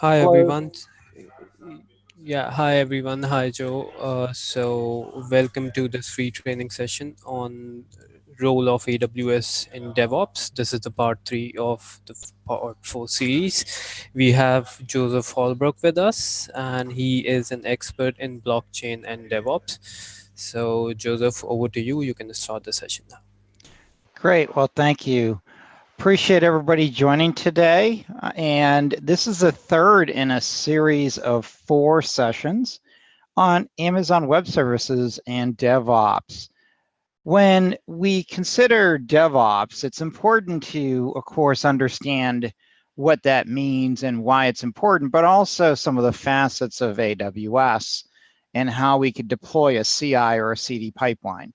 Hi Hello. everyone. Yeah, hi everyone. Hi Joe. So welcome to this free training session on role of AWS in DevOps. This is the part 3 of the part 4 series. We have Joseph Holbrook with us, and he is an expert in blockchain and DevOps. So Joseph, over to you. You can start the session now. Great. Well, thank you. Appreciate everybody joining today. And this is the third in a series of 4 sessions on Amazon Web Services and DevOps. When we consider DevOps, it's important to, of course, understand what that means and why it's important, but also some of the facets of AWS and how we could deploy a CI or a CD pipeline.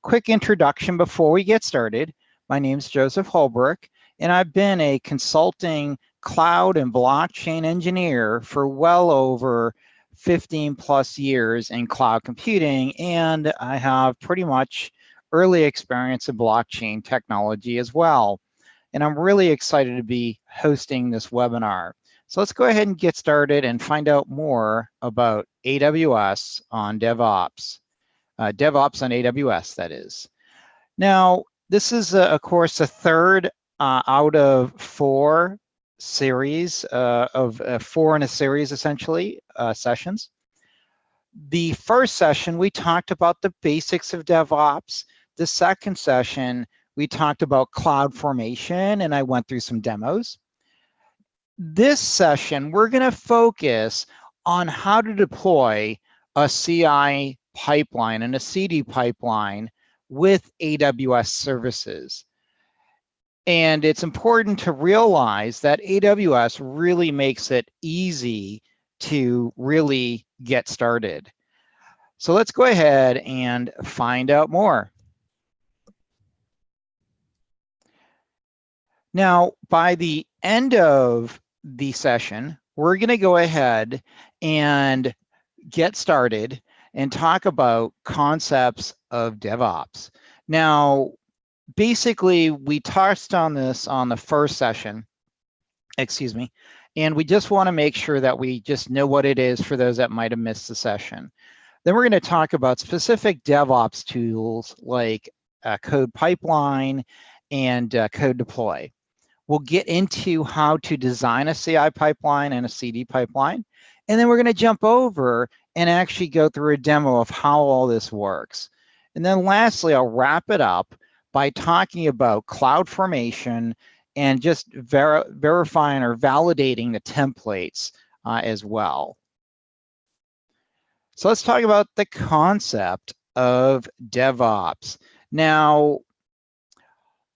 Quick introduction before we get started. My name is Joseph Holbrook, and I've been a consulting cloud and blockchain engineer for well over 15 plus years in cloud computing, and I have pretty much early experience in blockchain technology as well. And I'm really excited to be hosting this webinar. So let's go ahead and get started and find out more about AWS on DevOps. DevOps on AWS, that is. Now, this is, of course, a third out of 4 series of 4 in a series, essentially, sessions. The first session, we talked about the basics of DevOps. The second session, we talked about CloudFormation, and I went through some demos. This session, we're going to focus on how to deploy a CI pipeline and a CD pipeline with AWS services. And it's important to realize that AWS really makes it easy to really get started. So let's go ahead and find out more. Now, by the end of the session, we're going to go ahead and get started and talk about concepts of DevOps. Now, basically, we touched on this on the first session, and we just want to make sure that we just know what it is for those that might have missed the session. Then we're going to talk about specific DevOps tools like code pipeline and code deploy. We'll get into how to design a CI pipeline and a CD pipeline. And then we're going to jump over and actually go through a demo of how all this works. And then lastly, I'll wrap it up by talking about CloudFormation and just verifying or validating the templates as well. So let's talk about the concept of DevOps. Now,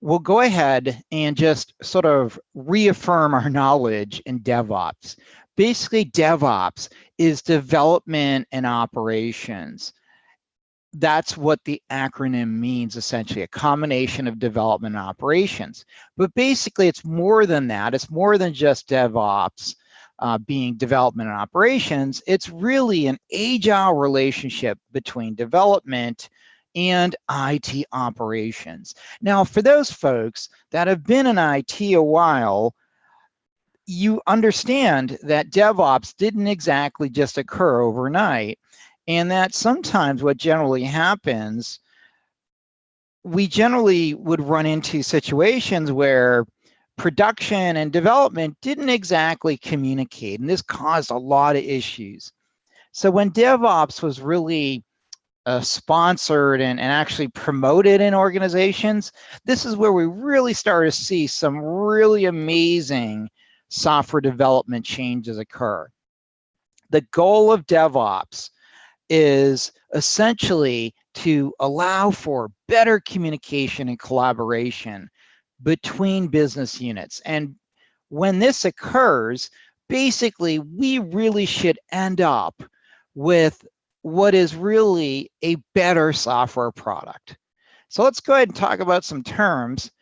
we'll go ahead and just sort of reaffirm our knowledge in DevOps. Basically, DevOps is development and operations. That's what the acronym means, essentially, a combination of development and operations. But basically, it's more than that. It's more than just DevOps being development and operations. It's really an agile relationship between development and IT operations. Now, for those folks that have been in IT a while, you understand that DevOps didn't exactly just occur overnight, and that sometimes what generally happens, we generally would run into situations where production and development didn't exactly communicate, and this caused a lot of issues. So when DevOps was really sponsored and actually promoted in organizations, this is where we really started to see some really amazing software development changes occur. The goal of DevOps is essentially to allow for better communication and collaboration between business units. And when this occurs, basically, we really should end up with what is really a better software product. So let's go ahead and talk about some terms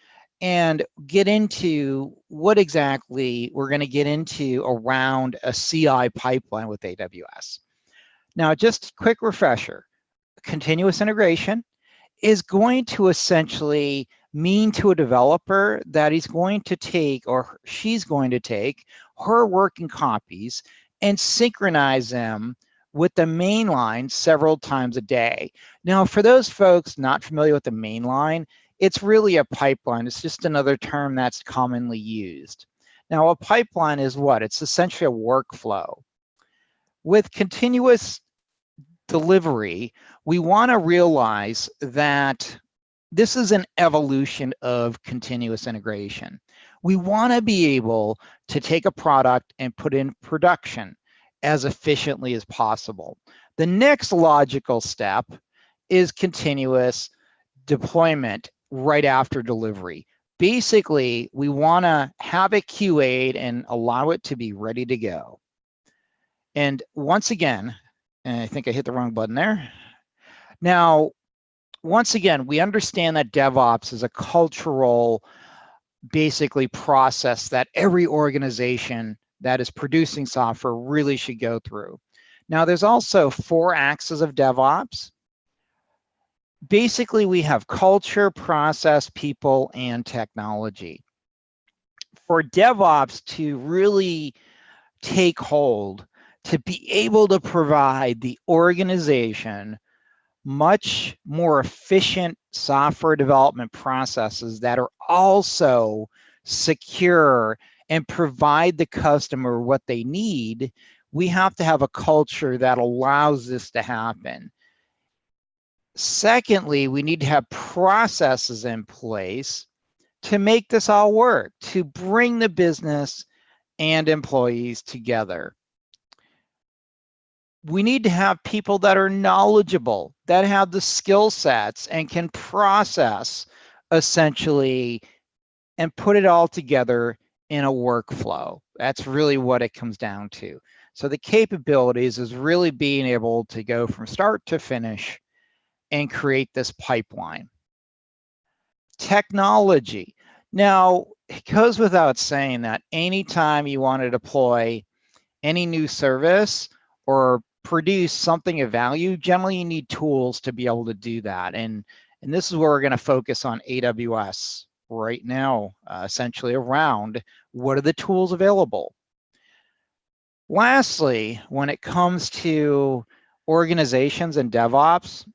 and get into what exactly we're going to get into around a CI pipeline with AWS. Now, just a quick refresher, continuous integration is going to essentially mean to a developer that he's going to take, or she's going to take, her working copies and synchronize them with the main line several times a day. Now, for those folks not familiar with the main line, it's really a pipeline. It's just another term that's commonly used. Now, a pipeline is what? It's essentially a workflow. With continuous delivery, we want to realize that this is an evolution of continuous integration. We want to be able to take a product and put in production as efficiently as possible. The next logical step is continuous deployment right after delivery. Basically, we want to have it QA'd and allow it to be ready to go. And once again, and I think I hit the wrong button there. Now, once again, we understand that DevOps is a cultural, basically, process that every organization that is producing software really should go through. Now, there's also 4 axes of DevOps. Basically, we have culture, process, people, and technology. For DevOps to really take hold, to be able to provide the organization much more efficient software development processes that are also secure and provide the customer what they need, we have to have a culture that allows this to happen. Secondly, we need to have processes in place to make this all work, to bring the business and employees together. We need to have people that are knowledgeable, that have the skill sets and can process essentially and put it all together in a workflow. That's really what it comes down to. So the capabilities is really being able to go from start to finish and create this pipeline. Technology. Now, it goes without saying that anytime you want to deploy any new service or produce something of value, generally you need tools to be able to do that. And this is where we're going to focus on AWS right now, essentially around what are the tools available. Lastly, when it comes to organizations and DevOps,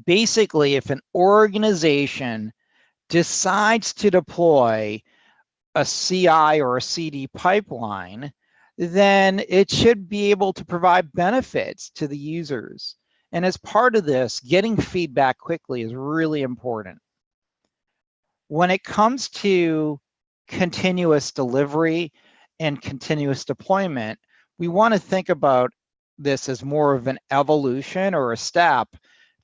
basically, if an organization decides to deploy a CI or a CD pipeline, then it should be able to provide benefits to the users. And as part of this, getting feedback quickly is really important. When it comes to continuous delivery and continuous deployment, we want to think about this as more of an evolution or a step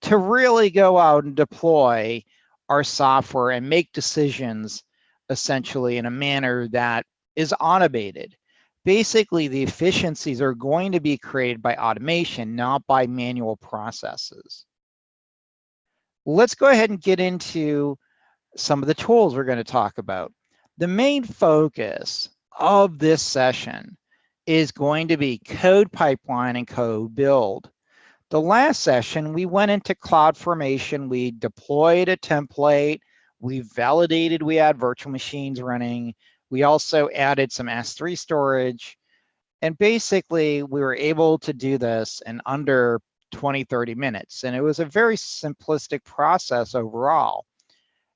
to really go out and deploy our software and make decisions essentially in a manner that is automated. Basically, the efficiencies are going to be created by automation, not by manual processes. Let's go ahead and get into some of the tools we're going to talk about. The main focus of this session is going to be code pipeline and code build. The last session, we went into CloudFormation, we deployed a template, we validated we had virtual machines running, we also added some S3 storage, and basically we were able to do this in under 20-30 minutes. And it was a very simplistic process overall.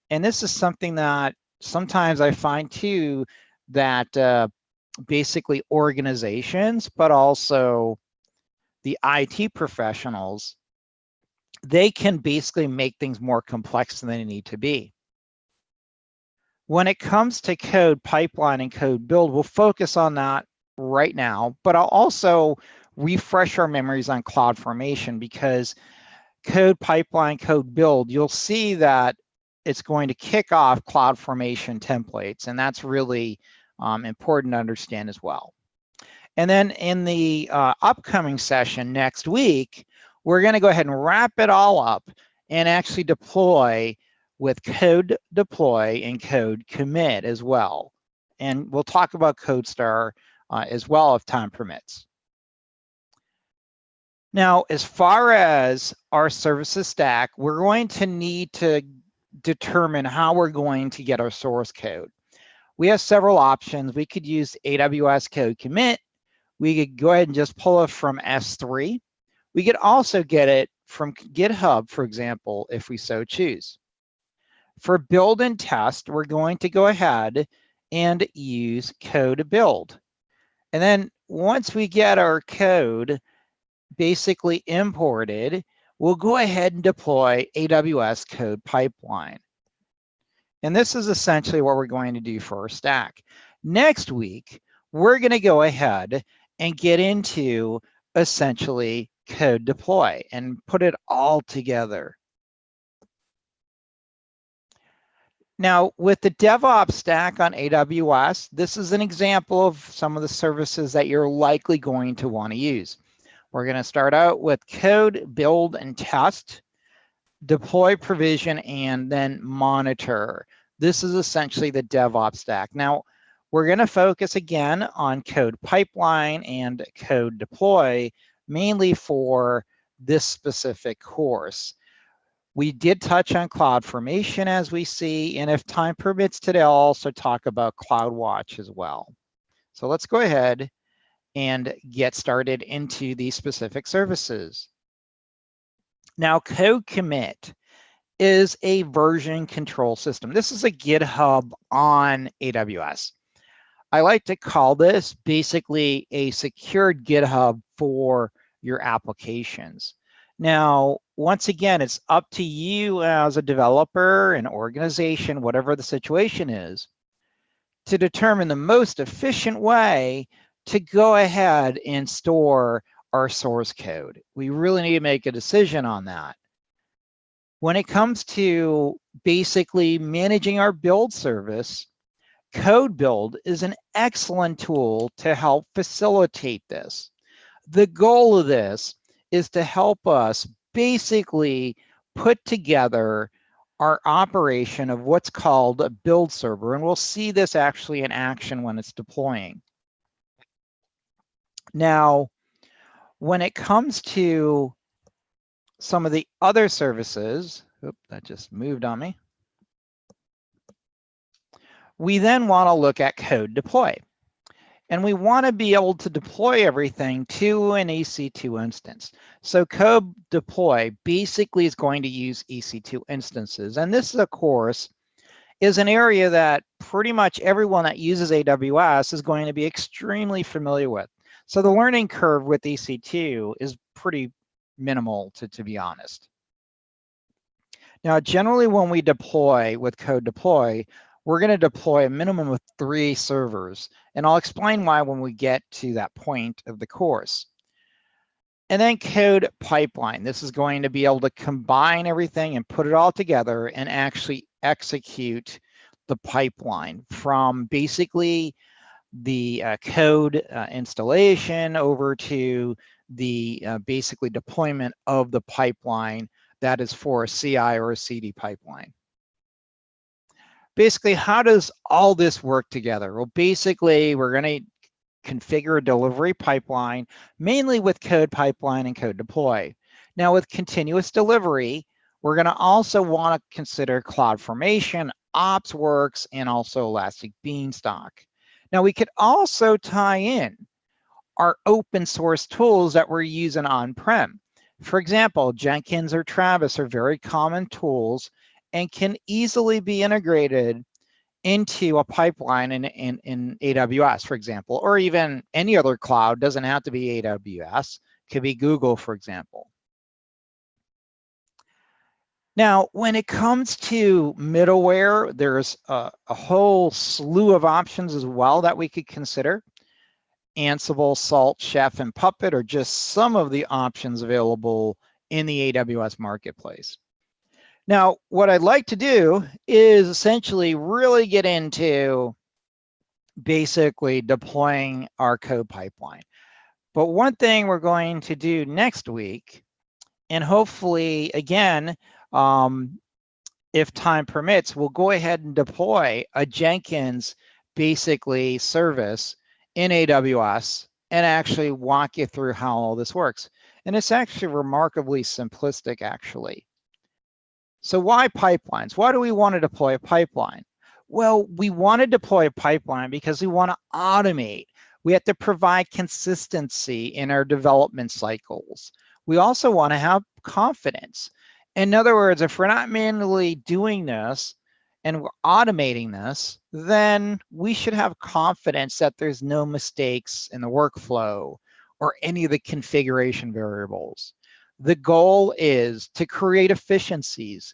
And this is something that sometimes I find too, that basically organizations, but also the IT professionals, they can basically make things more complex than they need to be. When it comes to code pipeline and code build, we'll focus on that right now, but I'll also refresh our memories on CloudFormation, because code pipeline, code build, you'll see that it's going to kick off CloudFormation templates, and that's really important to understand as well. And then in the upcoming session next week, we're going to go ahead and wrap it all up and actually deploy with code deploy and code commit as well. And we'll talk about CodeStar as well if time permits. Now, as far as our services stack, we're going to need to determine how we're going to get our source code. We have several options. We could use AWS code commit. We could go ahead and just pull it from S3. We could also get it from GitHub, for example, if we so choose. For build and test, we're going to go ahead and use code build. And then once we get our code basically imported, we'll go ahead and deploy AWS code pipeline. And this is essentially what we're going to do for our stack. Next week, we're going to go ahead and get into essentially code deploy and put it all together. Now, with the DevOps stack on AWS, this is an example of some of the services that you're likely going to want to use. We're going to start out with code, build, and test, deploy, provision, and then monitor. This is essentially the DevOps stack. Now, we're going to focus again on code pipeline and code deploy, mainly for this specific course. We did touch on CloudFormation as we see, and if time permits today, I'll also talk about CloudWatch as well. So let's go ahead and get started into these specific services. Now, code commit is a version control system. This is a GitHub on AWS. I like to call this basically a secured GitHub for your applications. Now, once again, it's up to you as a developer, an organization, whatever the situation is, to determine the most efficient way to go ahead and store our source code. We really need to make a decision on that. When it comes to basically managing our build service, Code Build is an excellent tool to help facilitate this. The goal of this is to help us basically put together our operation of what's called a build server, and we'll see this actually in action when it's deploying. Now, when it comes to some of the other services, oops, that just moved on me. We then want to look at code deploy. And we want to be able to deploy everything to an EC2 instance. So code deploy basically is going to use EC2 instances. And this, of course, is an area that pretty much everyone that uses AWS is going to be extremely familiar with. So the learning curve with EC2 is pretty minimal, to be honest. Now, generally when we deploy with code deploy, we're going to deploy a minimum of 3 servers, and I'll explain why when we get to that point of the course. And then code pipeline. This is going to be able to combine everything and put it all together and actually execute the pipeline from basically the code installation over to the basically deployment of the pipeline that is for a CI or a CD pipeline. Basically, how does all this work together? Well, basically, we're going to configure a delivery pipeline, mainly with code pipeline and code deploy. Now, with continuous delivery, we're going to also want to consider CloudFormation, OpsWorks, and also Elastic Beanstalk. Now, we could also tie in our open source tools that we're using on-prem. For example, Jenkins or Travis are very common tools and can easily be integrated into a pipeline in AWS, for example, or even any other cloud. Doesn't have to be AWS, could be Google, for example. Now, when it comes to middleware, there's a whole slew of options as well that we could consider. Ansible, Salt, Chef, and Puppet are just some of the options available in the AWS marketplace. Now, what I'd like to do is essentially really get into basically deploying our code pipeline. But one thing we're going to do next week, and hopefully, again, if time permits, we'll go ahead and deploy a Jenkins basically service in AWS and actually walk you through how all this works. And it's actually remarkably simplistic, actually. So why pipelines? Why do we want to deploy a pipeline? Well, we want to deploy a pipeline because we want to automate. We have to provide consistency in our development cycles. We also want to have confidence. In other words, if we're not manually doing this and we're automating this, then we should have confidence that there's no mistakes in the workflow or any of the configuration variables. The goal is to create efficiencies,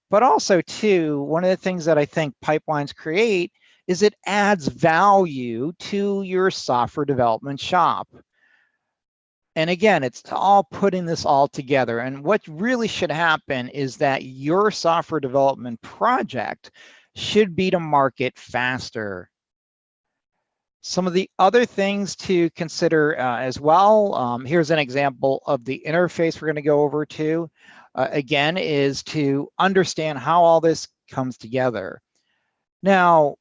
but also too, one of the things that I think pipelines create is it adds value to your software development shop. And again, it's all putting this all together. And what really should happen is that your software development project should be to market faster. Some of the other things to consider as well, here's an example of the interface we're going to go over to, again, is to understand how all this comes together. Now,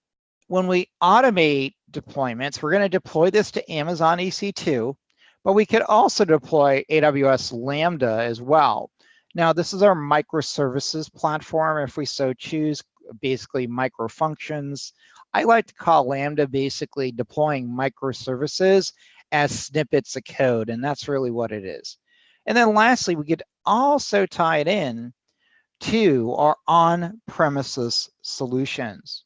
when we automate deployments, we're going to deploy this to Amazon EC2, but we could also deploy AWS Lambda as well. Now, this is our microservices platform, if we so choose, basically micro functions. I like to call Lambda basically deploying microservices as snippets of code, and that's really what it is. And then lastly, we could also tie it in to our on-premises solutions.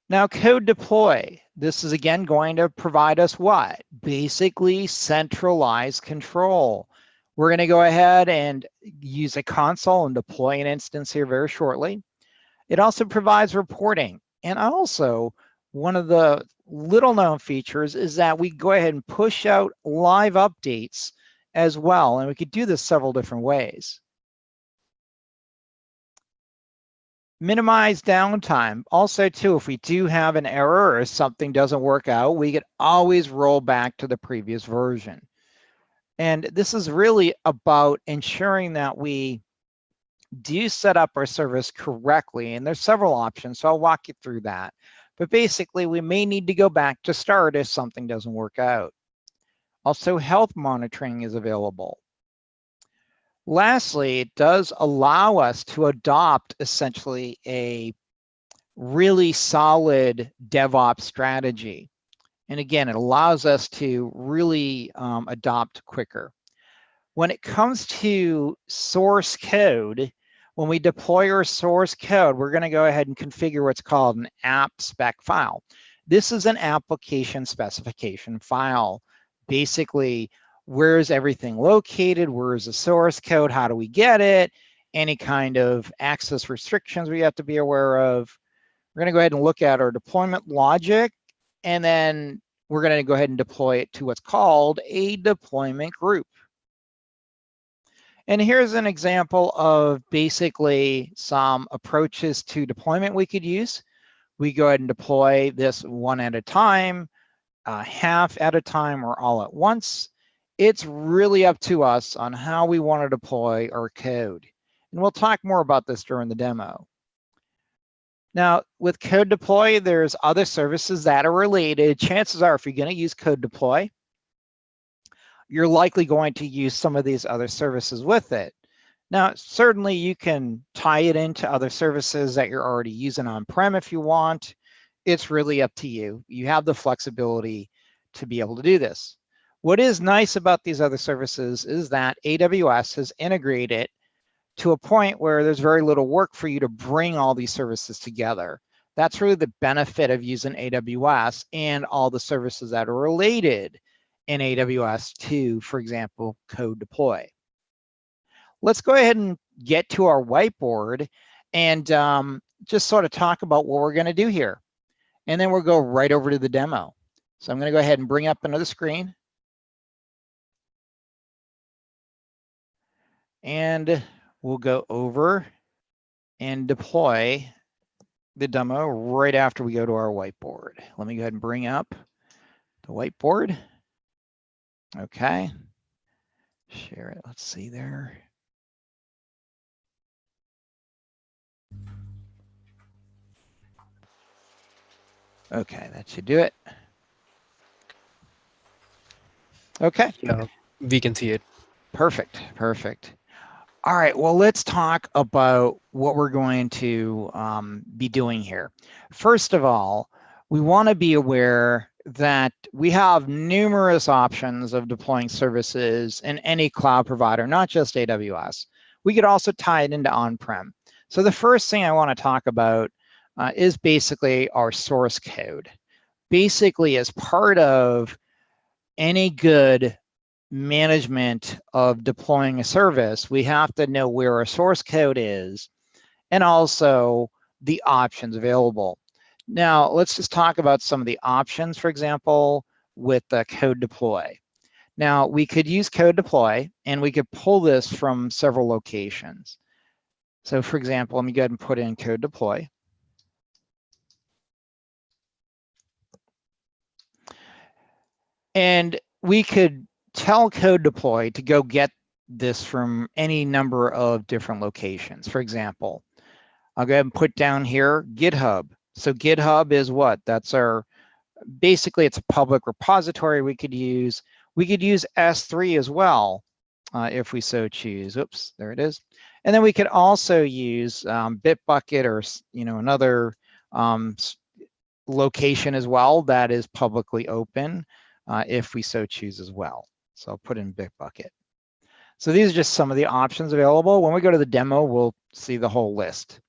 Now, code deploy. This is again going to provide us what? Basically centralized control. We're going to go ahead and use a console and deploy an instance here very shortly. It also provides reporting. And also, one of the little known features is that we go ahead and push out live updates as well. And we could do this several different ways. Minimize downtime. Also, too, if we do have an error or something doesn't work out, we could always roll back to the previous version. And this is really about ensuring that we do set up our service correctly. And there's several options, so I'll walk you through that. But basically, we may need to go back to start if something doesn't work out. Also, health monitoring is available. Lastly, it does allow us to adopt essentially a really solid DevOps strategy. And again, it allows us to really adopt quicker. When it comes to source code, when we deploy our source code, we're going to go ahead and configure what's called an app spec file. This is an application specification file. Basically, where is everything located? Where is the source code? How do we get it? Any kind of access restrictions we have to be aware of. We're going to go ahead and look at our deployment logic, and then we're going to go ahead and deploy it to what's called a deployment group. And here's an example of basically some approaches to deployment we could use. We go ahead and deploy this one at a time, half at a time, or all at once. It's really up to us on how we want to deploy our code. And we'll talk more about this during the demo. Now, with code deploy, there's other services that are related. Chances are, if you're going to use code deploy, you're likely going to use some of these other services with it. Now, certainly you can tie it into other services that you're already using on-prem if you want. It's really up to you. You have the flexibility to be able to do this. What is nice about these other services is that AWS has integrated to a point where there's very little work for you to bring all these services together. That's really the benefit of using AWS and all the services that are related in AWS to, for example, code deploy. Let's go ahead and get to our whiteboard and just sort of talk about what we're going to do here. And then we'll go right over to the demo. So I'm going to go ahead and bring up another screen. And we'll go over and deploy the demo right after we go to our whiteboard. Let me go ahead and bring up the whiteboard. Okay. Share it. Let's see there. Okay, that should do it. Okay. Yeah, we can see it. Perfect, perfect. All right, well, let's talk about what we're going to be doing here. First of all, we want to be aware that we have numerous options of deploying services in any cloud provider, not just AWS. We could also tie it into on-prem. So the first thing I want to talk about is basically our source code. Basically, as part of any good management of deploying a service, we have to know where our source code is and also the options available. Now, let's just talk about some of the options, for example, with the code deploy. Now, we could use code deploy and we could pull this from several locations. So for example, let me go ahead and put in code deploy. And we could tell code deploy to go get this from any number of different locations. For example, I'll go ahead and put down here GitHub. So GitHub is what? That's our, basically it's a public repository we could use. We could use S3 as well, if we so choose. Oops, there it is. And then we could also use Bitbucket or another location as well that is publicly open, if we so choose as well. So I'll put in Bitbucket. So these are just some of the options available. When we go to the demo, we'll see the whole list.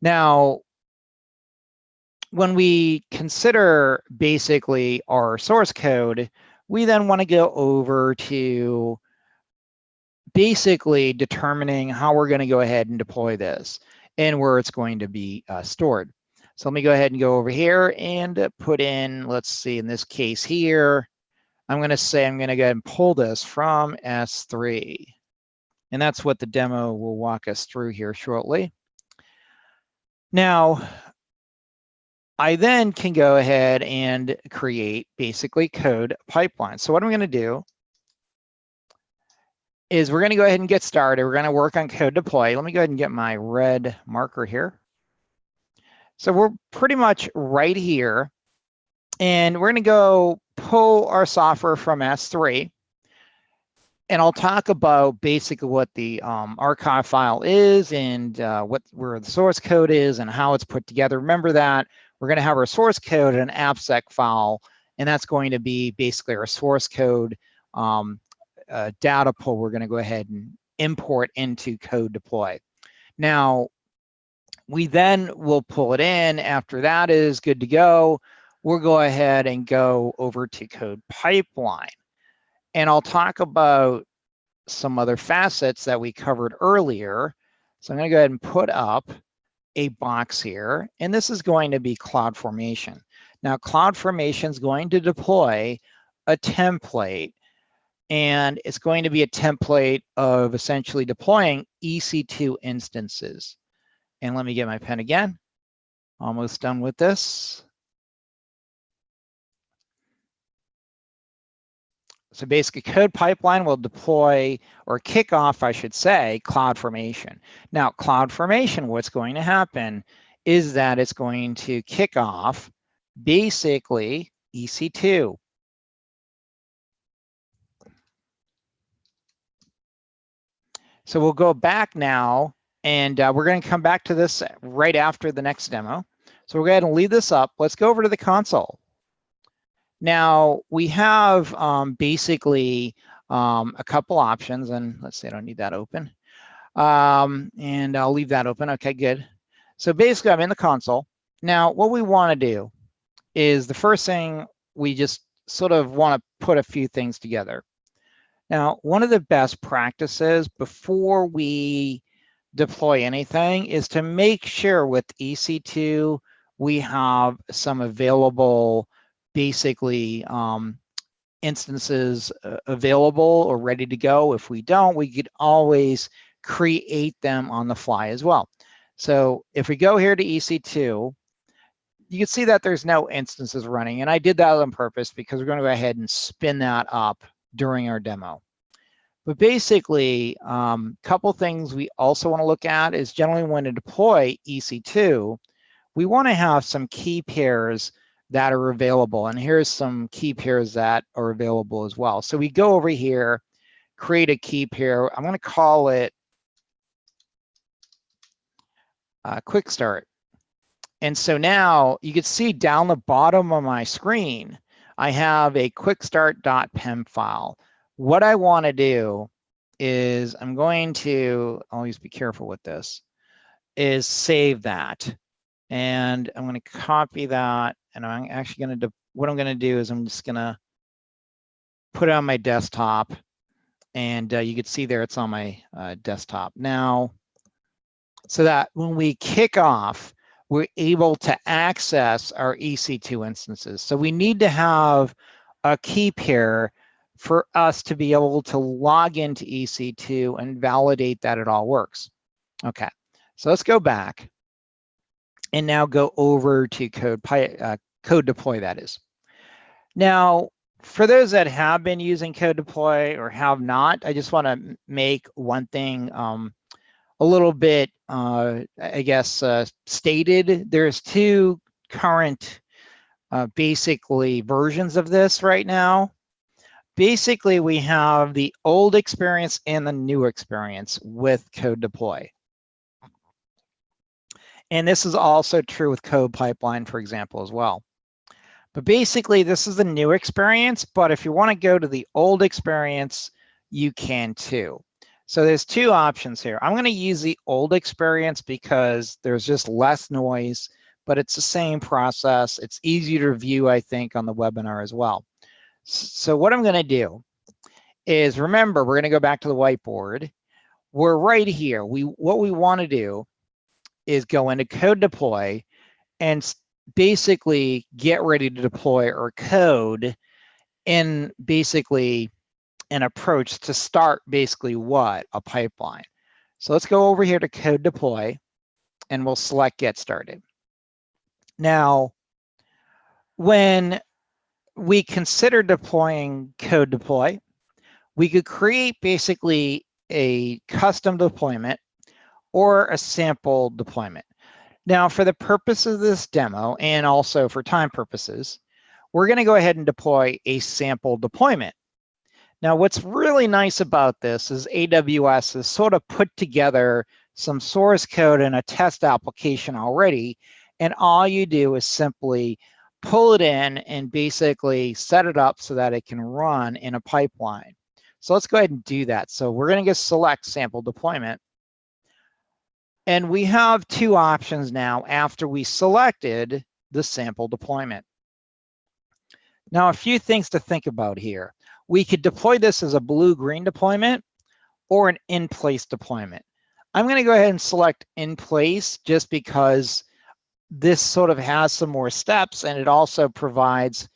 Now, when we consider basically our source code, we then want to go over to basically determining how we're going to go ahead and deploy this and where it's going to be stored. So let me go ahead and go over here and put in, let's see, in this case here, I'm going to say I'm going to go ahead and pull this from S3. And that's what the demo will walk us through here shortly. Now, I then can go ahead and create basically code pipelines. So what I'm going to do is we're going to go ahead and get started. We're going to work on code deploy. Let me go ahead and get my red marker here. So we're pretty much right here. And we're going to go pull our software from S3. And I'll talk about basically what the archive file is and where the source code is and how it's put together. Remember that we're going to have our source code in an AppSec file, and that's going to be basically our source code data pull. We're going to go ahead and import into code deploy. Now, we then will pull it in. After that is good to go, we'll go ahead and go over to code pipeline. And I'll talk about some other facets that we covered earlier. So I'm going to go ahead and put up a box here, and this is going to be CloudFormation. Now, CloudFormation is going to deploy a template, and it's going to be a template of essentially deploying EC2 instances. And let me get my pen again. Almost done with this. So basically, code pipeline will deploy or kick off, I should say, CloudFormation. Now, CloudFormation, what's going to happen is that it's going to kick off basically EC2. So we'll go back now, and we're going to come back to this right after the next demo. So we'll go ahead and leave this up. Let's go over to the console. Now, we have basically a couple options, and let's see, I don't need that open. And I'll leave that open. Okay, good. So basically, I'm in the console. Now, what we want to do is the first thing, we just sort of want to put a few things together. Now, one of the best practices before we deploy anything is to make sure with EC2 we have some available basically instances available or ready to go. If we don't, we could always create them on the fly as well. So if we go here to EC2, you can see that there's no instances running, and I did that on purpose because we're going to go ahead and spin that up during our demo. But basically, a couple things we also want to look at is generally when to deploy EC2, we want to have some key pairs that are available. And here's some key pairs that are available as well. So we go over here, create a key pair. I'm going to call it QuickStart. And so now you can see down the bottom of my screen, I have a quickstart.pem file. What I want to do is I'm going to, always be careful with this, is save that. And I'm going to copy that. And I'm actually going to, what I'm going to do is I'm just going to put it on my desktop. And you can see there it's on my desktop now. So that when we kick off, we're able to access our EC2 instances. So we need to have a key pair for us to be able to log into EC2 and validate that it all works. Okay, so let's go back and now go over to code deploy, that is. Now, for those that have been using code deploy or have not, I just want to make one thing a little bit, I guess, stated. There's two current, basically, versions of this right now. Basically, we have the old experience and the new experience with code deploy. And this is also true with code pipeline, for example, as well. But basically, this is the new experience. But if you want to go to the old experience, you can too. So there's two options here. I'm going to use the old experience because there's just less noise, but it's the same process. It's easy to review, I think, on the webinar as well. So what I'm going to do is, remember, we're going to go back to the whiteboard. We're right here. What we want to do is go into code deploy and basically get ready to deploy our code in basically an approach to start basically what? A pipeline. So let's go over here to code deploy and we'll select get started. Now, when we consider deploying code deploy, we could create basically a custom deployment or a sample deployment. Now, for the purpose of this demo and also for time purposes, we're going to go ahead and deploy a sample deployment. Now, what's really nice about this is AWS has sort of put together some source code and a test application already, and all you do is simply pull it in and basically set it up so that it can run in a pipeline. So let's go ahead and do that. So we're going to just select sample deployment. And we have two options now after we selected the sample deployment. Now, a few things to think about here. We could deploy this as a blue-green deployment or an in-place deployment. I'm going to go ahead and select in-place just because this sort of has some more steps, and it also provides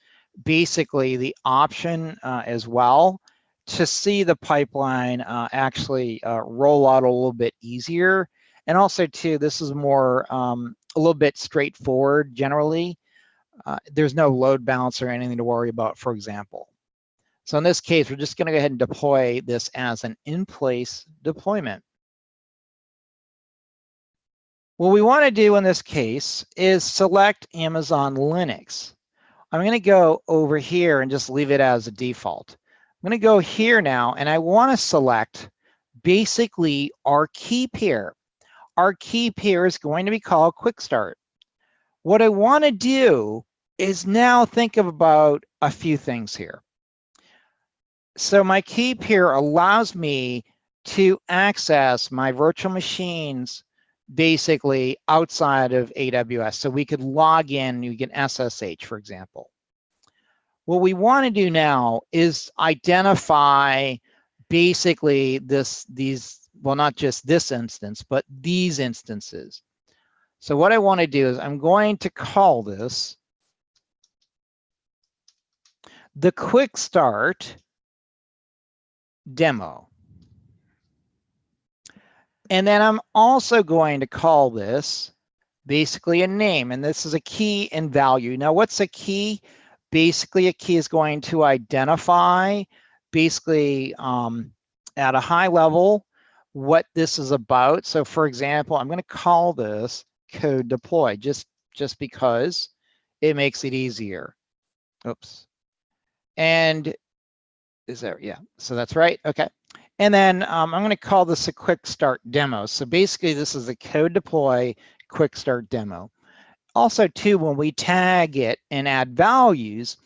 basically the option as well to see the pipeline actually roll out a little bit easier. And also, too, this is more a little bit straightforward generally. There's no load balance or anything to worry about, for example. So in this case, we're just going to go ahead and deploy this as an in-place deployment. What we want to do in this case is select Amazon Linux. I'm going to go over here and just leave it as a default. I'm going to go here now, and I want to select basically our key pair. Our key pair is going to be called QuickStart. What I want to do is now think about a few things here. So my key pair allows me to access my virtual machines basically outside of AWS. So we could log in, you get SSH, for example. What we want to do now is identify basically well, not just this instance, but these instances. So what I want to do is I'm going to call this the QuickStart demo. And then I'm also going to call this basically a name, and this is a key and value. Now, what's a key? Basically, a key is going to identify basically at a high level what this is about. So for example, I'm going to call this code deploy just because it makes it easier. Oops. And is there, yeah, so that's right. Okay. And then I'm going to call this a quick start demo. So basically, this is a code deploy QuickStart demo. Also, too, when we tag it and add values,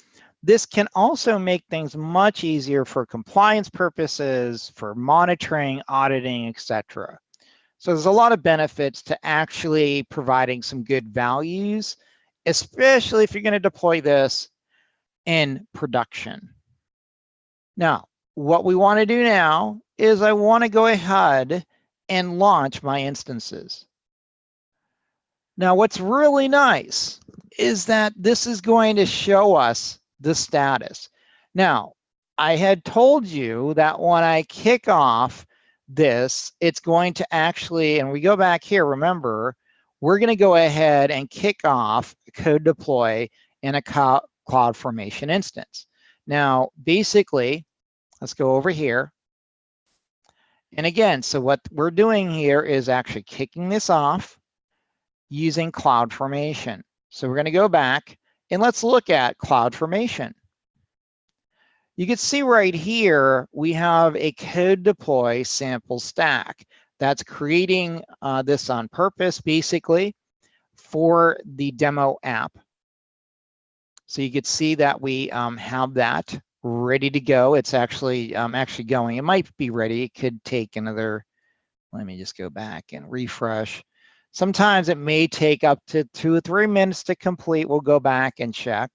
this can also make things much easier for compliance purposes, for monitoring, auditing, etc. So there's a lot of benefits to actually providing some good values, especially if you're going to deploy this in production. Now, what we want to do now is I want to go ahead and launch my instances. Now, what's really nice is that this is going to show us the status. Now, I had told you that when I kick off this, it's going to actually, and we go back here, remember, we're going to go ahead and kick off code deploy in a CloudFormation instance. Now, basically, let's go over here. And again, so what we're doing here is actually kicking this off using CloudFormation. So we're going to go back and let's look at CloudFormation. You can see right here, we have a code deploy sample stack that's creating this on purpose, basically, for the demo app. So you can see that we have that ready to go. It's actually going. It might be ready. It could take another, let me just go back and refresh. Sometimes it may take up to 2 or 3 minutes to complete. We'll go back and check.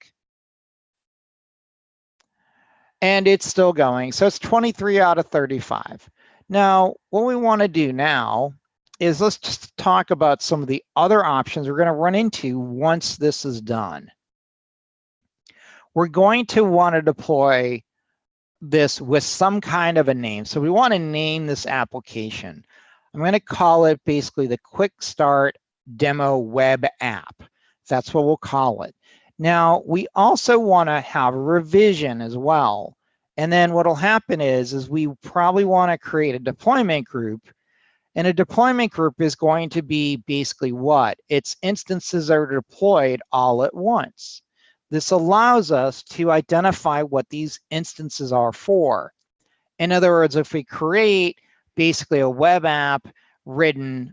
And it's still going. So it's 23 out of 35. Now, what we want to do now is let's just talk about some of the other options we're going to run into once this is done. We're going to want to deploy this with some kind of a name. So we want to name this application. I'm going to call it basically the QuickStart Demo Web App. That's what we'll call it. Now, we also want to have a revision as well. And then what'll happen is we probably want to create a deployment group. And a deployment group is going to be basically what? Its instances are deployed all at once. This allows us to identify what these instances are for. In other words, if we create basically a web app written,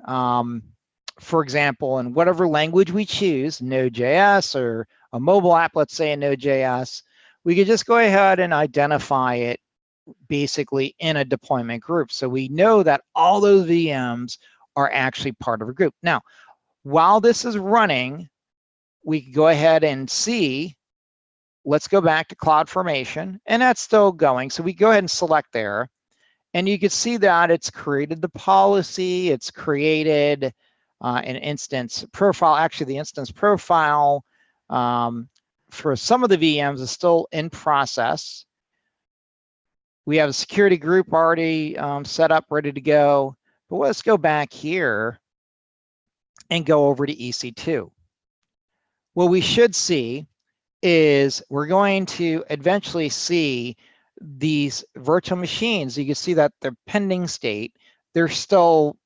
for example, in whatever language we choose, Node.js or a mobile app, let's say in Node.js, we could just go ahead and identify it basically in a deployment group. So we know that all those VMs are actually part of a group. Now, while this is running, we can go ahead and see, let's go back to CloudFormation, and that's still going. So we go ahead and select there, and you can see that it's created the policy, it's created an instance profile. Actually, the instance profile for some of the VMs is still in process. We have a security group already set up, ready to go. But let's go back here and go over to EC2. What we should see is we're going to eventually see these virtual machines. You can see that they're pending state. They're still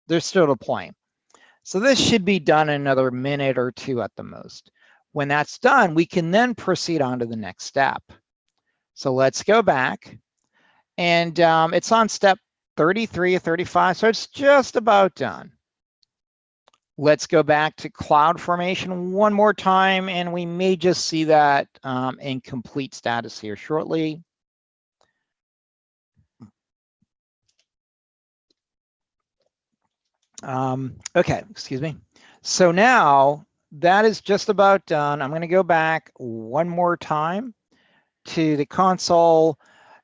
deploying. So this should be done in another minute or two at the most. When that's done, we can then proceed on to the next step. So let's go back. And it's on step 33 or 35, so it's just about done. Let's go back to CloudFormation one more time, and we may just see that in complete status here shortly. Okay, excuse me. So now that is just about done. I'm going to go back one more time to the console,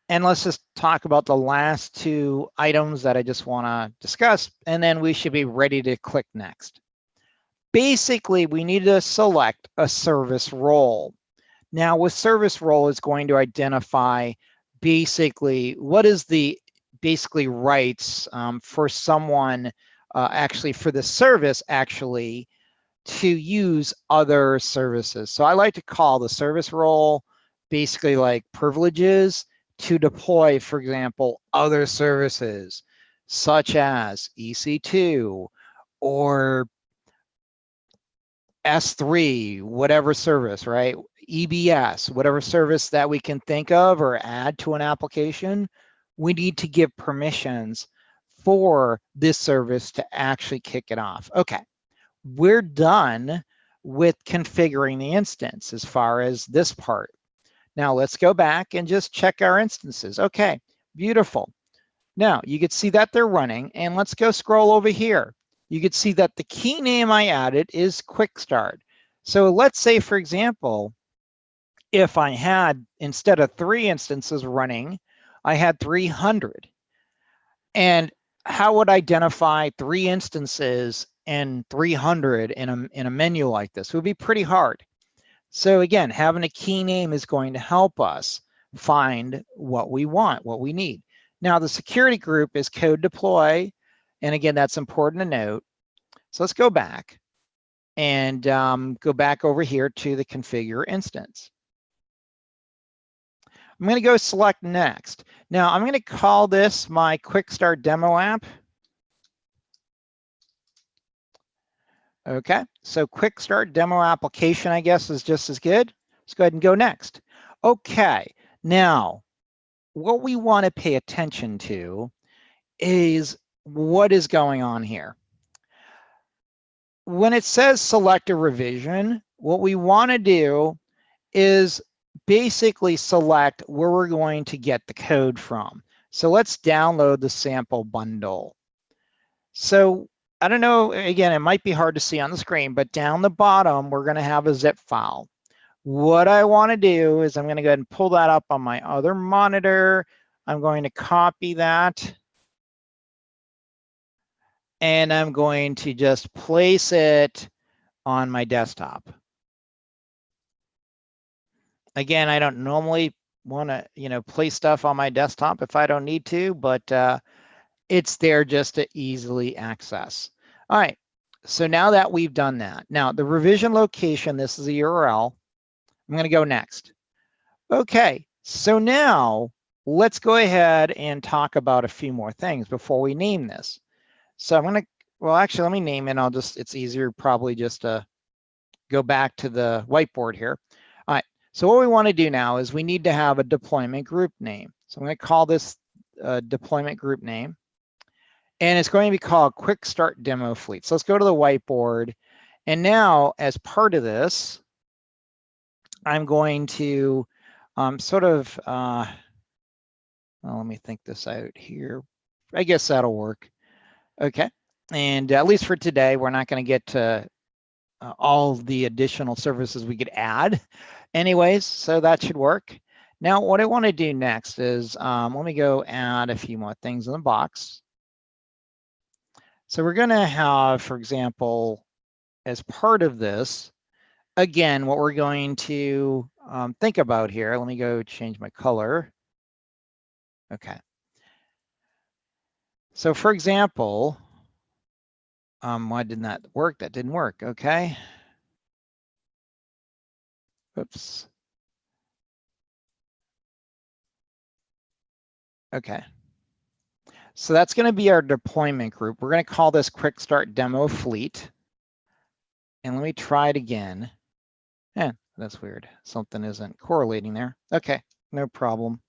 and let's just talk about the last two items that I just want to discuss, and then we should be ready to click next. Basically, we need to select a service role. Now, with service role, it's going to identify basically what is the rights for someone actually for the service actually to use other services. So I like to call the service role basically like privileges to deploy, for example, other services such as EC2 or S3, whatever service, right? EBS, whatever service that we can think of or add to an application, we need to give permissions for this service to actually kick it off. Okay, we're done with configuring the instance as far as this part. Now let's go back and just check our instances. Okay, beautiful. Now you can see that they're running, and let's go scroll over here. You can see that the key name I added is QuickStart. So let's say, for example, if I had, instead of 3 instances running, I had 300. And how would I identify 3 instances and 300 in a menu like this? It would be pretty hard. So again, having a key name is going to help us find what we want, what we need. Now the security group is code deploy. And again, that's important to note. So let's go back and go back over here to the configure instance. I'm going to go select next. Now I'm going to call this my QuickStart demo app. Okay, so QuickStart demo application, I guess, is just as good. Let's go ahead and go next. Okay, now what we want to pay attention to is what is going on here. When it says select a revision, what we want to do is basically select where we're going to get the code from. So let's download the sample bundle. So I don't know, again, it might be hard to see on the screen, but down the bottom, we're going to have a zip file. What I want to do is I'm going to go ahead and pull that up on my other monitor. I'm going to copy that. And I'm going to just place it on my desktop. Again, I don't normally want to, place stuff on my desktop if I don't need to, but it's there just to easily access. All right, so now that we've done that, now the revision location, this is a URL. I'm going to go next. Okay, so now let's go ahead and talk about a few more things before we name this. So I'm going to, well, actually, let me name it. It's easier probably just to go back to the whiteboard here. All right, so what we want to do now is we need to have a deployment group name. So I'm going to call this deployment group name. And it's going to be called QuickStart Demo Fleet. So let's go to the whiteboard. And now, as part of this, I'm going to well, let me think this out here. I guess that'll work. Okay. And at least for today, we're not going to get to all the additional services we could add anyways, so that should work. Now, what I want to do next is, let me go add a few more things in the box. So we're going to have, for example, as part of this, again, what we're going to think about here, let me go change my color. Okay. So for example, why didn't that work? That didn't work, okay. Oops. Okay. So that's going to be our deployment group. We're going to call this QuickStart Demo Fleet. And let me try it again. Yeah, that's weird. Something isn't correlating there. Okay, no problem.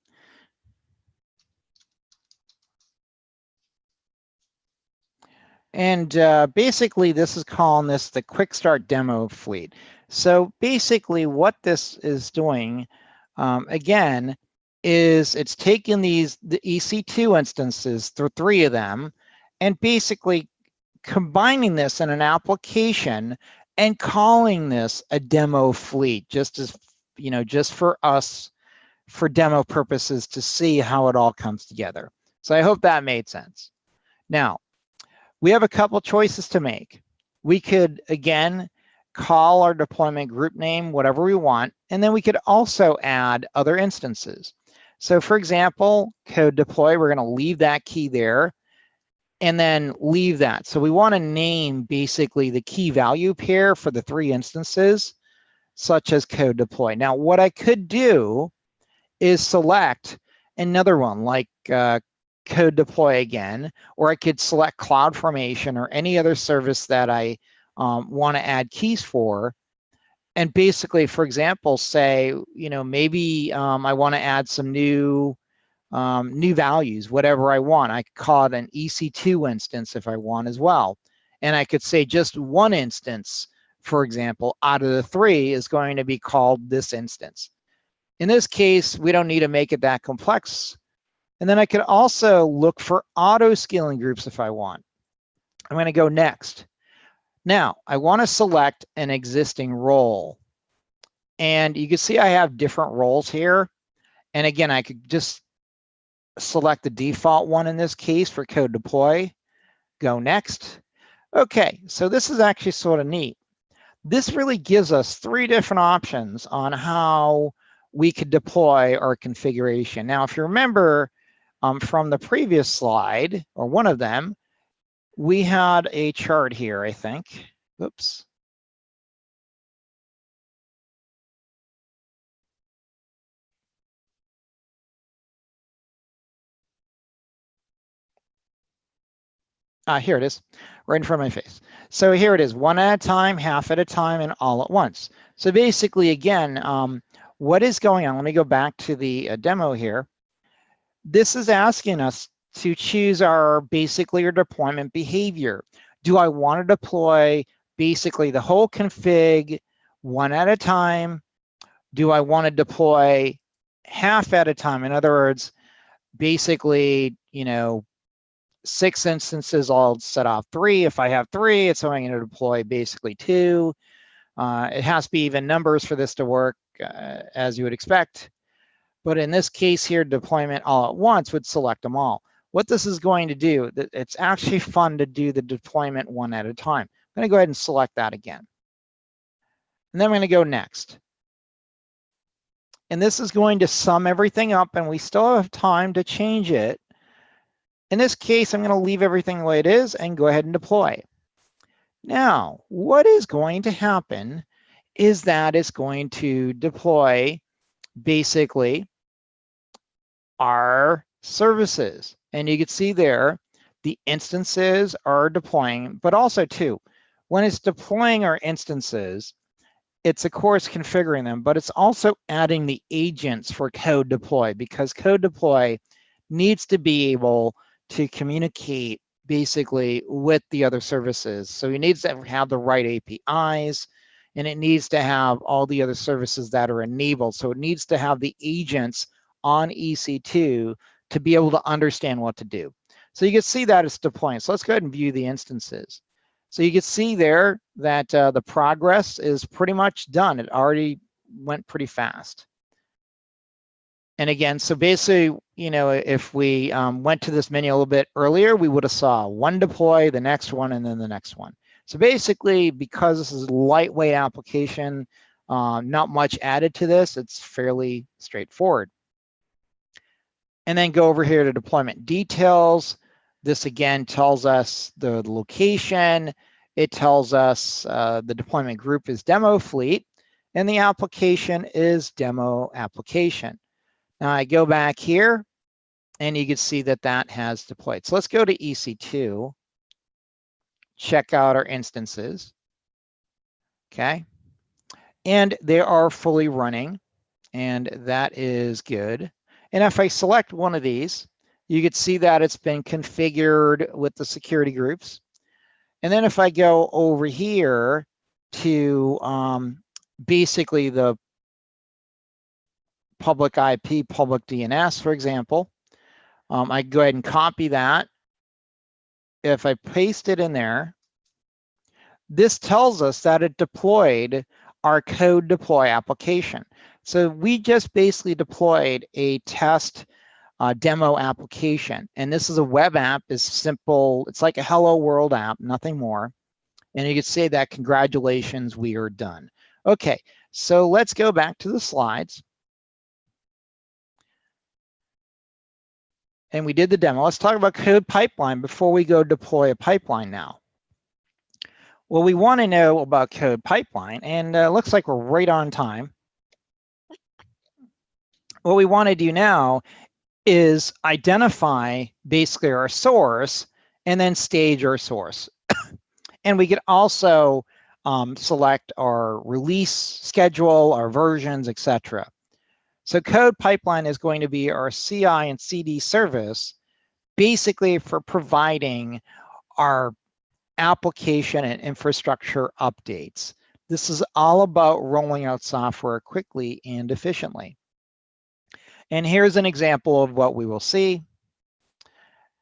And basically, this is calling this the QuickStart Demo Fleet. So basically, what this is doing, again, is it's taking the EC2 instances, through 3 of them, and basically combining this in an application and calling this a demo fleet, just as, just for us, for demo purposes, to see how it all comes together. So I hope that made sense. Now, we have a couple choices to make. We could, again, call our deployment group name whatever we want, and then we could also add other instances. So for example, code deploy, we're going to leave that key there and then leave that. So we want to name basically the key value pair for the 3 instances, such as code deploy. Now, what I could do is select another one like code deploy again, or I could select CloudFormation or any other service that I want to add keys for. And basically, for example, say, maybe I want to add some new values, whatever I want. I could call it an EC2 instance if I want as well. And I could say just one instance, for example, out of the 3 is going to be called this instance. In this case, we don't need to make it that complex. And then I could also look for auto scaling groups if I want. I'm going to go next. Now, I want to select an existing role. And you can see I have different roles here. And again, I could just select the default one in this case for code deploy. Go next. Okay, so this is actually sort of neat. This really gives us 3 different options on how we could deploy our configuration. Now, if you remember from the previous slide, or one of them, we had a chart here, I think. Oops. Here it is, right in front of my face. So here it is, 1 at a time, half at a time, and all at once. So basically, again, what is going on? Let me go back to the demo here. This is asking us to choose basically our deployment behavior. Do I want to deploy basically the whole config 1 at a time? Do I want to deploy half at a time? In other words, basically, 6 instances, I'll set off 3. If I have 3, it's only going to deploy basically 2. It has to be even numbers for this to work, as you would expect. But in this case here, deployment all at once would select them all. What this is going to do, it's actually fun to do the deployment 1 at a time. I'm going to go ahead and select that again. And then I'm going to go next. And this is going to sum everything up, and we still have time to change it. In this case, I'm going to leave everything the way it is and go ahead and deploy. Now, what is going to happen is that it's going to deploy basically our services. And you can see there, the instances are deploying, but also too, when it's deploying our instances, it's of course configuring them, but it's also adding the agents for code deploy, because code deploy needs to be able to communicate basically with the other services. So it needs to have the right APIs, and it needs to have all the other services that are enabled. So it needs to have the agents on EC2 to be able to understand what to do. So you can see that it's deploying. So let's go ahead and view the instances. So you can see there that the progress is pretty much done. It already went pretty fast. And again, so basically, if we went to this menu a little bit earlier, we would have saw one deploy, the next one, and then the next one. So basically, because this is a lightweight application, not much added to this, it's fairly straightforward. And then go over here to deployment details. This again tells us the location. It tells us the deployment group is demo fleet, and the application is demo application. Now I go back here, and you can see that that has deployed. So let's go to EC2, check out our instances, okay? And they are fully running, and that is good. And if I select one of these, you can see that it's been configured with the security groups. And then if I go over here to basically the public IP, public DNS, for example, I can go ahead and copy that. If I paste it in there, this tells us that it deployed our code deploy application. So we just basically deployed a test demo application. And this is a web app, is simple. It's like a hello world app, nothing more. And you can say that congratulations, we are done. Okay, so let's go back to the slides. And we did the demo. Let's talk about code pipeline before we go deploy a pipeline now. Well, we want to know about code pipeline, and looks like we're right on time. What we want to do now is identify basically our source and then stage our source. And we could also select our release schedule, our versions, etc. So code pipeline is going to be our CI and CD service, basically for providing our application and infrastructure updates. This is all about rolling out software quickly and efficiently. And here's an example of what we will see.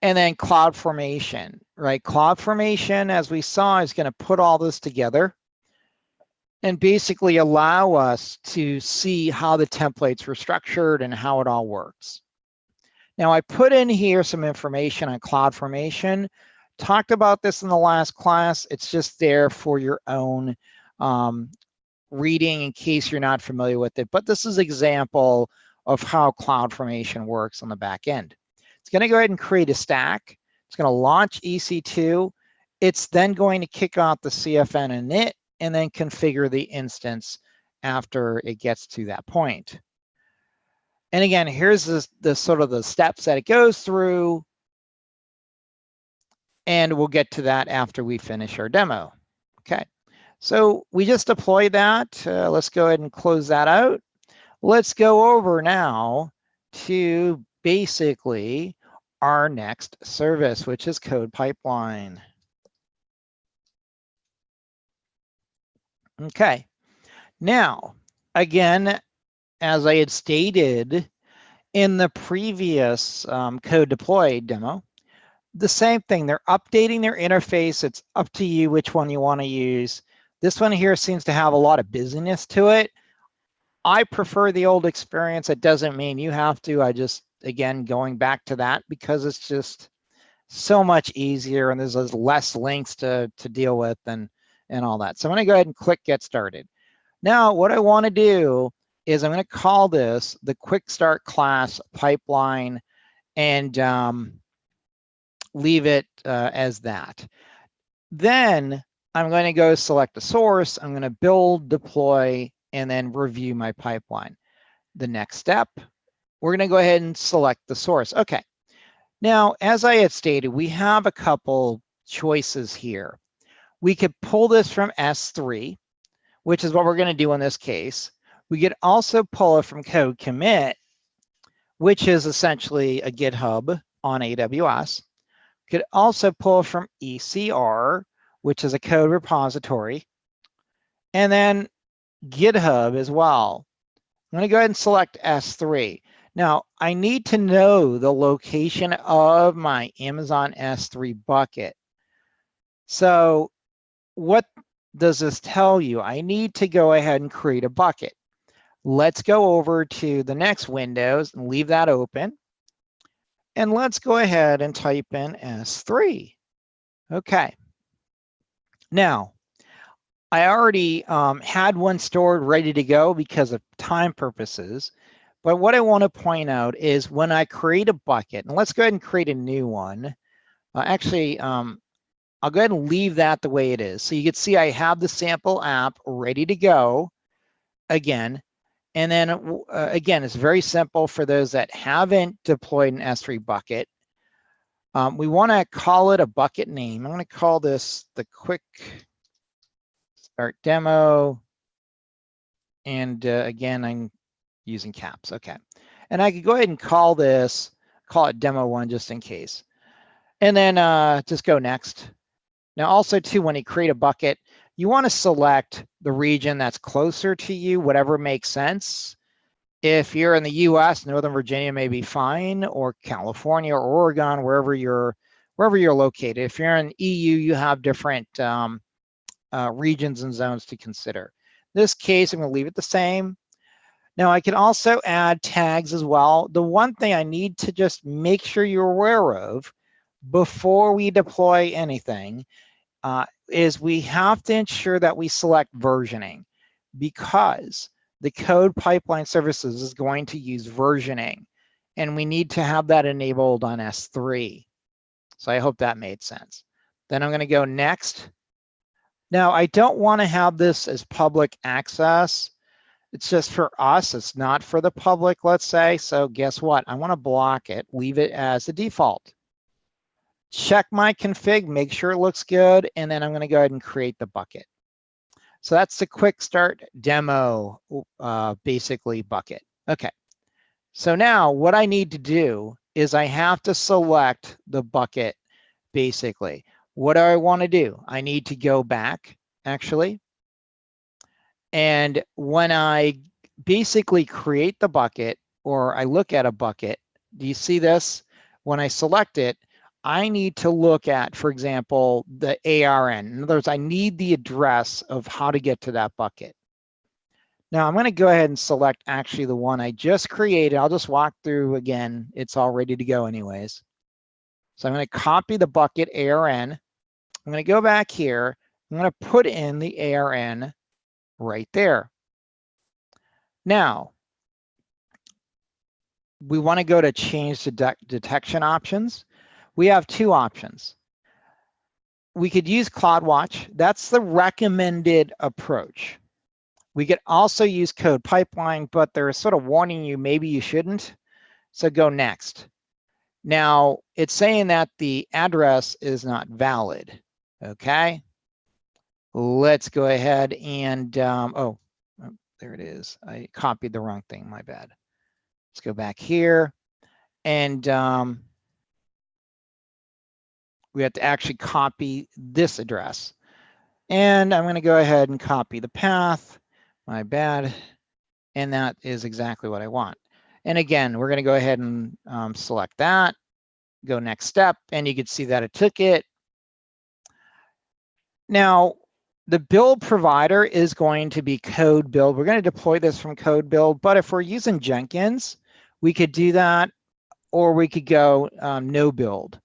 And then CloudFormation, right? CloudFormation, as we saw, is going to put all this together and basically allow us to see how the templates were structured and how it all works. Now, I put in here some information on CloudFormation. Talked about this in the last class. It's just there for your own reading in case you're not familiar with it. But this is an example of how CloudFormation works on the back end. It's going to go ahead and create a stack. It's going to launch EC2. It's then going to kick off the CFN init and then configure the instance after it gets to that point. And again, here's the sort of the steps that it goes through. And we'll get to that after we finish our demo. Okay, so we just deployed that. Let's go ahead and close that out. Let's go over now to basically our next service, which is code pipeline. Okay, now, again, as I had stated in the previous code deploy demo, the same thing. They're updating their interface. It's up to you which one you want to use. This one here seems to have a lot of busyness to it. I prefer the old experience. It doesn't mean you have to. I just, again, going back to that because it's just so much easier and there's less links to deal with and all that. So I'm going to go ahead and click Get Started. Now, what I want to do is I'm going to call this the QuickStart class pipeline and leave it as that. Then I'm going to go select a source. I'm going to build, deploy, and then review my pipeline. The next step, we're going to go ahead and select the source. Okay. Now, as I had stated, we have a couple choices here. We could pull this from S3, which is what we're going to do in this case. We could also pull it from code commit, which is essentially a GitHub on AWS. Could also pull from ECR, which is a code repository, and then GitHub as well. I'm going to go ahead and select S3. Now, I need to know the location of my Amazon S3 bucket. So what does this tell you? I need to go ahead and create a bucket. Let's go over to the next windows and leave that open. And let's go ahead and type in S3. Okay. Now, I already had one stored ready to go because of time purposes. But what I want to point out is when I create a bucket, and let's go ahead and create a new one. Actually, I'll go ahead and leave that the way it is. So you can see I have the sample app ready to go again. And then again, it's very simple for those that haven't deployed an S3 bucket. We want to call it a bucket name. I'm going to call this the QuickStart demo. And again, I'm using caps. Okay. And I could go ahead and call it demo 1 just in case. And then just go next. Now also too, when you create a bucket, you want to select the region that's closer to you, whatever makes sense. If you're in the US, Northern Virginia may be fine, or California or Oregon, wherever you're located. If you're in EU, you have different regions and zones to consider. In this case, I'm going to leave it the same. Now I can also add tags as well. The one thing I need to just make sure you're aware of before we deploy anything is we have to ensure that we select versioning, because the code pipeline services is going to use versioning, and we need to have that enabled on S3. So I hope that made sense. Then I'm going to go next. Now I don't want to have this as public access. It's just for us. It's not for the public, let's say. So guess what? I want to block it, leave it as the default. Check my config, make sure it looks good, and then I'm going to go ahead and create the bucket. So that's the QuickStart demo, basically bucket. Okay. So now what I need to do is I have to select the bucket, basically. what do I want to do? I need to go back, actually. And when I basically create the bucket, or I look at a bucket, do you see this? When I select it, I need to look at, for example, the ARN. In other words, I need the address of how to get to that bucket. Now I'm going to go ahead and select actually the one I just created. I'll just walk through again. It's all ready to go anyways. So I'm going to copy the bucket ARN. I'm going to go back here. I'm going to put in the ARN right there. Now, we want to go to change the detection options. We have two options. We could use CloudWatch. That's the recommended approach. We could also use code pipeline, but they're sort of warning you maybe you shouldn't. So go next. Now, it's saying that the address is not valid. Okay. Let's go ahead and, oh, there it is. I copied the wrong thing, my bad. Let's go back here. And we have to actually copy this address. And I'm going to go ahead and copy the path. My bad. And that is exactly what I want. And again, we're going to go ahead and select that, go next step, and you can see that it took it. Now, the build provider is going to be code build. We're going to deploy this from code build, but if we're using Jenkins, we could do that, or we could go no build.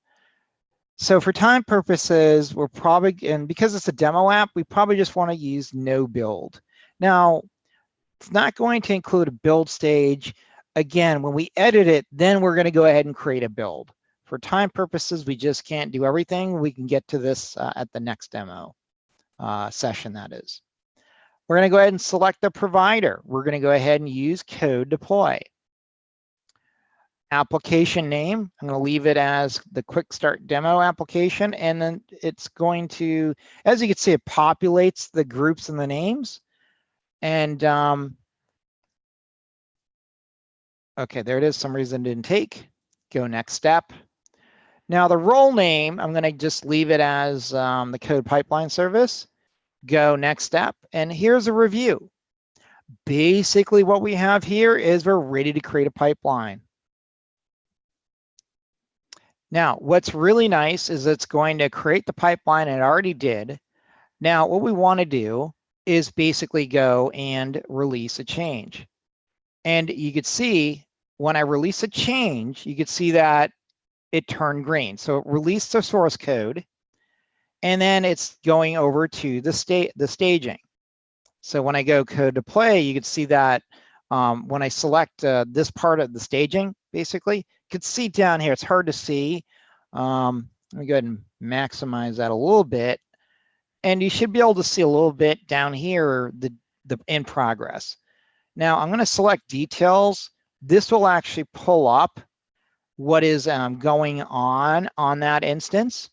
So for time purposes, we're probably, and because it's a demo app, we probably just want to use no build. Now, it's not going to include a build stage. Again, when we edit it, then we're going to go ahead and create a build. For time purposes, we just can't do everything. We can get to this at the next demo session, that is. We're going to go ahead and select the provider. We're going to go ahead and use code deploy. Application name, I'm going to leave it as the QuickStart demo application, and then it's going to, as you can see, it populates the groups and the names. And okay, there it is. Some reason it didn't take. Go next step. Now the role name, I'm going to just leave it as the code pipeline service. Go next step, and here's a review. Basically what we have here is we're ready to create a pipeline. Now, what's really nice is it's going to create the pipeline, and it already did. Now, what we want to do is basically go and release a change. And you could see when I release a change, you could see that it turned green. So it released the source code, and then it's going over to the staging. So when I go code deploy, you can see that when I select this part of the staging, basically, you can see down here, it's hard to see. Let me go ahead and maximize that a little bit. And you should be able to see a little bit down here, the in progress. Now I'm going to select details. This will actually pull up what is going on that instance.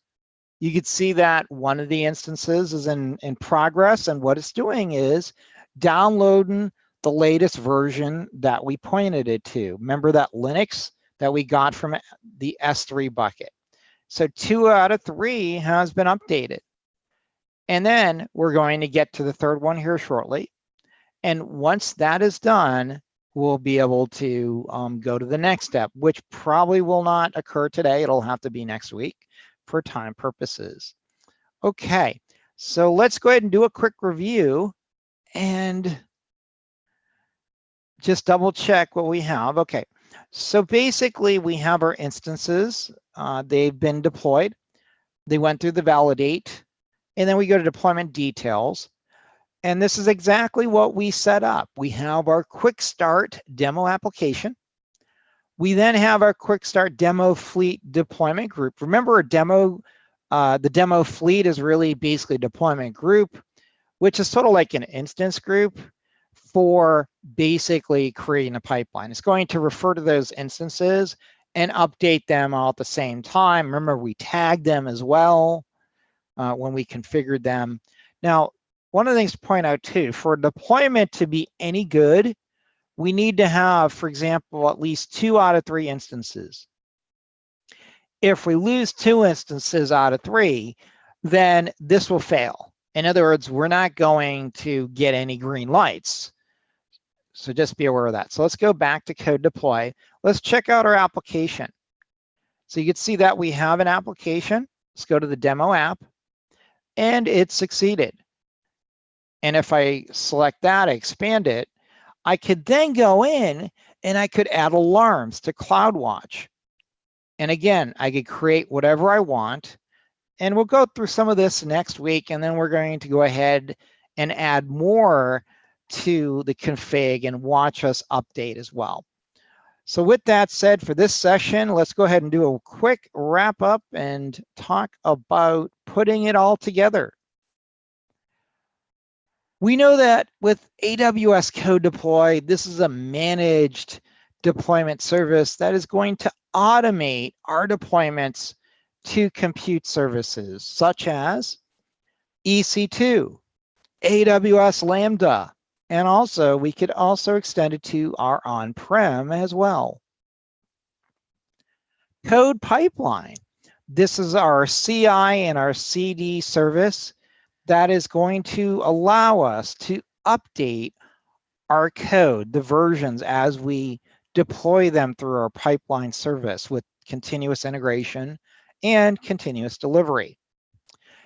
You can see that one of the instances is in progress, and what it's doing is downloading the latest version that we pointed it to. Remember that Linux that we got from the S3 bucket. So 2 out of 3 has been updated. And then we're going to get to the third one here shortly. And once that is done, we'll be able to go to the next step, which probably will not occur today. It'll have to be next week for time purposes. Okay, so let's go ahead and do a quick review and just double check what we have. Okay, so basically we have our instances. They've been deployed. They went through the validate, and then we go to deployment details. And this is exactly what we set up. We have our QuickStart demo application. We then have our QuickStart demo fleet deployment group. Remember, the demo fleet is really basically a deployment group, which is sort of like an instance group for basically creating a pipeline. It's going to refer to those instances and update them all at the same time. Remember, we tagged them as well when we configured them. Now, one of the things to point out too, for a deployment to be any good, we need to have, for example, at least 2 out of 3 instances. If we lose 2 instances out of 3, then this will fail. In other words, we're not going to get any green lights. So just be aware of that. So let's go back to code deploy. Let's check out our application. So you can see that we have an application. Let's go to the demo app, and it succeeded. And if I select that, expand it, I could then go in and I could add alarms to CloudWatch. And again, I could create whatever I want. And we'll go through some of this next week, and then we're going to go ahead and add more to the config and watch us update as well. So with that said, for this session, let's go ahead and do a quick wrap up and talk about putting it all together. We know that with AWS Code Deploy, this is a managed deployment service that is going to automate our deployments to compute services such as EC2, AWS Lambda, and also we could also extend it to our on-prem as well. Code pipeline. This is our CI and our CD service that is going to allow us to update our code, the versions, as we deploy them through our pipeline service with continuous integration and continuous delivery.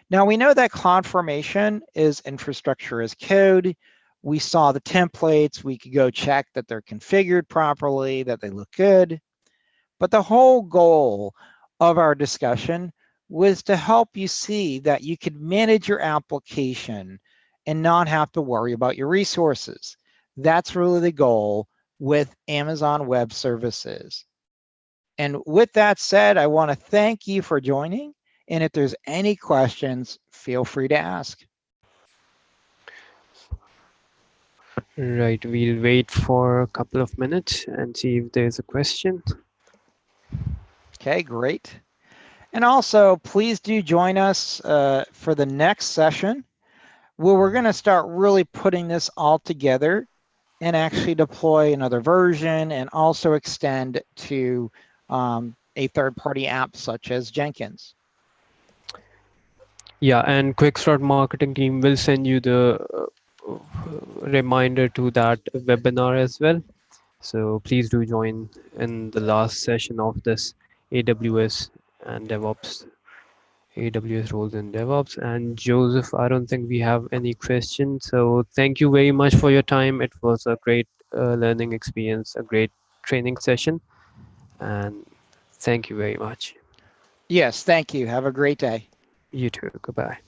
Now we know that CloudFormation is infrastructure as code. We saw the templates. We could go check that they're configured properly, that they look good. But the whole goal of our discussion was to help you see that you could manage your application and not have to worry about your resources. That's really the goal with Amazon Web Services. And with that said, I want to thank you for joining. And if there's any questions, feel free to ask. Right, we'll wait for a couple of minutes and see if there's a question. Okay, great. And also, please do join us for the next session, where we're going to start really putting this all together and actually deploy another version and also extend to a third-party app such as Jenkins. Yeah, and QuickStart marketing team will send you the reminder to that webinar as well. So please do join in the last session of this AWS and DevOps, AWS roles in DevOps. And Joseph, I don't think we have any questions. So thank you very much for your time. It was a great learning experience, a great training session. And thank you very much. Yes, thank you. Have a great day. You too. Goodbye.